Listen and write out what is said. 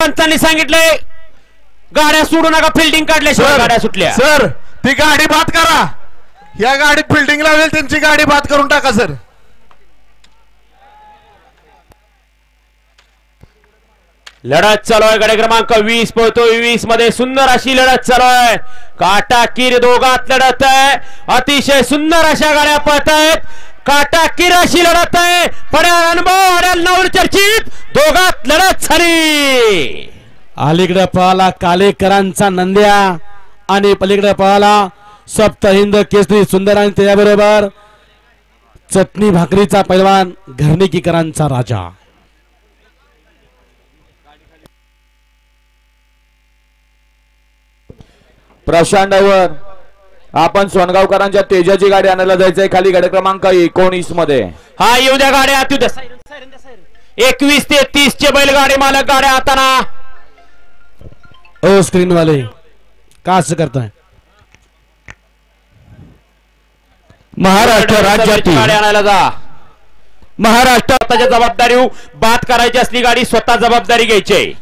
पंचांनी सांगितलंय गाड्या सोडू नका, फिल्डिंग काढल्याशिवाय गाड्या सुटल्या. सर ती गाडी बाद करा, या गाडीत फिल्डिंग लावेल त्यांची गाडी बाद करून टाका सर. लढत चालू आहे. गाडी क्रमांक 20 पळतोय. 20 मध्ये सुंदर अशी लढत चालू आहे. काटाकीर दोघात लढत आहे. अतिशय सुंदर अशा गाड्या पळत आहेत. काटाकीर अशी लढत आहे. पड्या अनुभव नवचर्चित दोघात लढत झाली. अलीकडे पळाला कालेकरांचा नंद्या आणि पलीकडे पळाला सप्तहिंद केसरी सुंदर आणि त्याबरोबर चटणी भाकरीचा पैलवान घरणीकीकरांचा राजा. प्रशांतवर आपण सोनगावकरांच्या तेजाची गाडी आणायला जायचंय खाली गाडी क्रमांक 19 मध्ये. हा येऊ द्या गाड्या आत येऊ द्या. 21 ते 30 चे बैलगाडी मालक गाड्या हाताना. ओ स्क्रीन वाले का असं करताय? महाराष्ट्र राज्यातील गाडी आणायला जा. महाराष्ट्र स्वतःच्या जबाबदारी बात करायची असली गाडी स्वतः जबाबदारी घ्यायची.